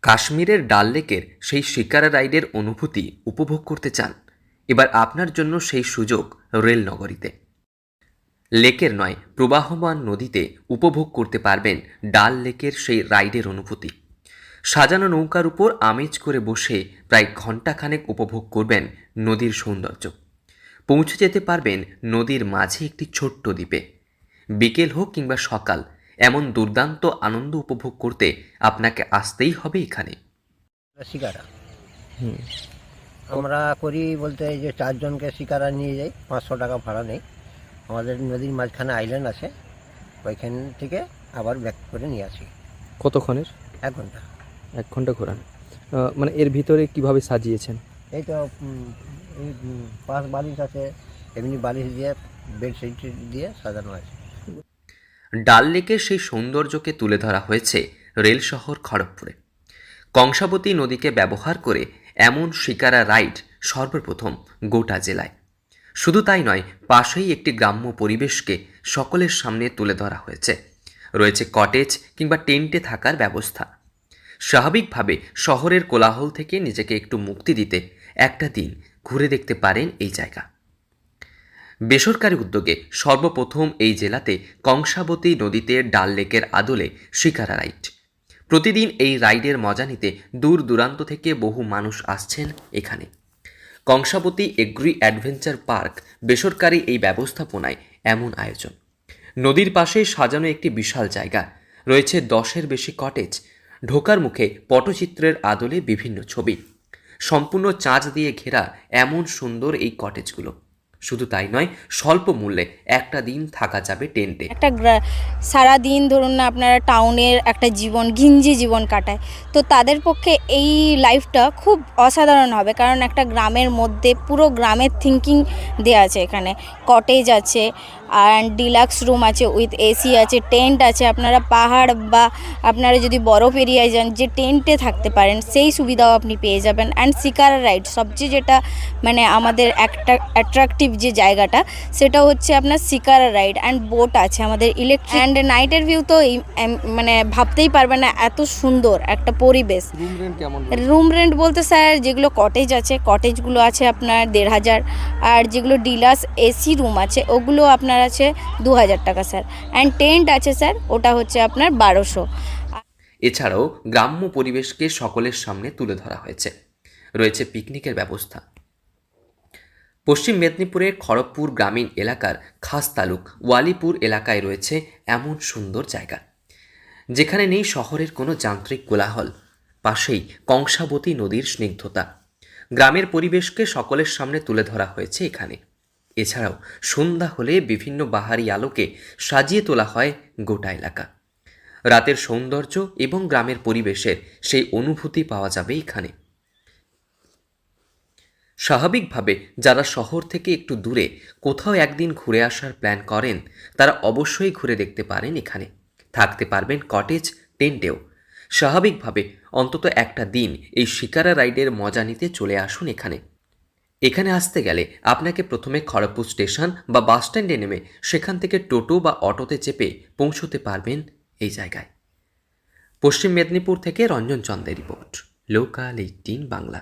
কাশ্মীরের ডাল লেকের সেই শিকারা রাইডের অনুভূতি উপভোগ করতে চান? এবার আপনার জন্য সেই সুযোগ রেল নগরীতে। লেকের নয়, প্রবাহমান নদীতে উপভোগ করতে পারবেন ডাল লেকের সেই রাইডের অনুভূতি। সাজানো নৌকার উপর আমেজ করে বসে প্রায় ঘণ্টাখানেক উপভোগ করবেন নদীর সৌন্দর্য। পৌঁছে যেতে পারবেন নদীর মাঝে একটি ছোট্ট দ্বীপে। বিকেল হোক কিংবা সকাল, এমন দুর্দান্ত আনন্দ উপভোগ করতে আপনাকে আসতেই হবে এখানে। শিকারা আমরা করি বলতে এই যে 4 জনকে শিকারা নিয়ে যাই, 500 টাকা ভাড়া নেই। আমাদের নদীর মাঝখানে আইল্যান্ড আছে, ওইখান থেকে আবার ব্যাক করে নিয়ে আসি। কতক্ষণের? 1 ঘন্টা। 1 ঘন্টা ঘোরান। মানে এর ভিতরে কিভাবে সাজিয়েছেন? এই তো এই পাশ বালিশ আছে, এমনি বালিশ দিয়ে বেডশিট দিয়ে সাজানো আছে। ডাল লেকের সেই সৌন্দর্যকে তুলে ধরা হয়েছে রেল শহর খড়গপুরে। কংসাবতী নদীকে ব্যবহার করে এমন শিকারা রাইড সর্বপ্রথম গোটা জেলায়। শুধু তাই নয়, পাশেই একটি গ্রাম্য পরিবেশকে সকলের সামনে তুলে ধরা হয়েছে। রয়েছে কটেজ কিংবা টেন্টে থাকার ব্যবস্থা। স্বাভাবিকভাবে শহরের কোলাহল থেকে নিজেকে একটু মুক্তি দিতে একটা দিন ঘুরে দেখতে পারেন এই জায়গা। বেসরকারি উদ্যোগে সর্বপ্রথম এই জেলাতে কংসাবতী নদীতে ডাল লেকের আদলে শিকারা রাইড। প্রতিদিন এই রাইডের মজা নিতে দূর দূরান্ত থেকে বহু মানুষ আসছেন এখানে। কংসাবতী এগ্রি অ্যাডভেঞ্চার পার্ক বেসরকারি এই ব্যবস্থাপনায় এমন আয়োজন। নদীর পাশে সাজানো একটি বিশাল জায়গা, রয়েছে 10-এর বেশি কটেজ। ঢোকার মুখে পটচিত্রের আদলে বিভিন্ন ছবি। সম্পূর্ণ চাঁচ দিয়ে ঘেরা এমন সুন্দর এই কটেজগুলো। শুধু তাই নয়, স্বল্প মূল্যে একটা দিন থাকা যাবে টেন্টে। সারা দিন ধরুন না আপনারা টাউনের একটা জীবন, ঘিঞ্জি জীবন কাটায়, তো তাদের পক্ষে এই লাইফটা খুব অসাধারণ হবে। কারণ একটা গ্রামের মধ্যে পুরো গ্রামের থিঙ্কিং দেওয়া আছে। এখানে কটেজ আছে, অ্যান্ড ডিলাক্স রুম আছে, উইথ এসি আছে, টেন্ট আছে। আপনারা পাহাড় বা আপনারা যদি বরফ এরিয়ায় যান, যে টেন্টে থাকতে পারেন সেই সুবিধাও আপনি পেয়ে যাবেন। অ্যান্ড শিকারা রাইড সবচেয়ে যেটা মানে আমাদের একটা অ্যাট্রাকটিভ যে জায়গাটা, সেটা হচ্ছে আপনার শিকারা রাইড। অ্যান্ড বোট আছে আমাদের ইলেকট্রিক। অ্যান্ড নাইটের ভিউ তো মানে ভাবতেই পারবেন না, এত সুন্দর একটা পরিবেশ। রুম রেন্ট কেমন? রুম রেন্ট বলতে স্যার, যেগুলো কটেজ আছে, কটেজগুলো আছে আপনার 1500, আর যেগুলো ডিলাক্স এসি রুম আছে ওগুলো আপনার আছে 2000 টাকা স্যার। অ্যান্ড টেন্ট আছে স্যার, ওটা হচ্ছে আপনার 1200। এছাড়াও গ্রাম্য পরিবেশকে সকলের সামনে তুলে ধরা হয়েছে। রয়েছে পিকনিকের ব্যবস্থা। পশ্চিম মেদিনীপুরের খড়গপুর গ্রামীণ এলাকার খাস তালুক ওয়ালিপুর এলাকায় রয়েছে এমন সুন্দর জায়গা, যেখানে নেই শহরের কোনো যান্ত্রিক কোলাহল। পাশেই কংসাবতী নদীর স্নিগ্ধতা। গ্রামের পরিবেশকে সকলের সামনে তুলে ধরা হয়েছে এখানে। এছাড়াও সন্ধ্যা হলে বিভিন্ন বাহারি আলোকে সাজিয়ে তোলা হয় গোটা এলাকা। রাতের সৌন্দর্য এবং গ্রামের পরিবেশের সেই অনুভূতি পাওয়া যাবে এখানে। স্বাভাবিকভাবে যারা শহর থেকে একটু দূরে কোথাও একদিন ঘুরে আসার প্ল্যান করেন, তারা অবশ্যই ঘুরে দেখতে পারেন এখানে। থাকতে পারবেন কটেজ, টেন্টেও। স্বাভাবিকভাবে অন্তত একটা দিন এই শিকারা রাইডের মজা নিতে চলে আসুন এখানে। এখানে আসতে গেলে আপনাকে প্রথমে খড়গপুর স্টেশন বা বাস স্ট্যান্ডে নেমে সেখান থেকে টোটো বা অটোতে চেপে পৌঁছতে পারবেন এই জায়গায়। পশ্চিম মেদিনীপুর থেকে রঞ্জন চন্দের রিপোর্ট, লোকাল 18 বাংলা।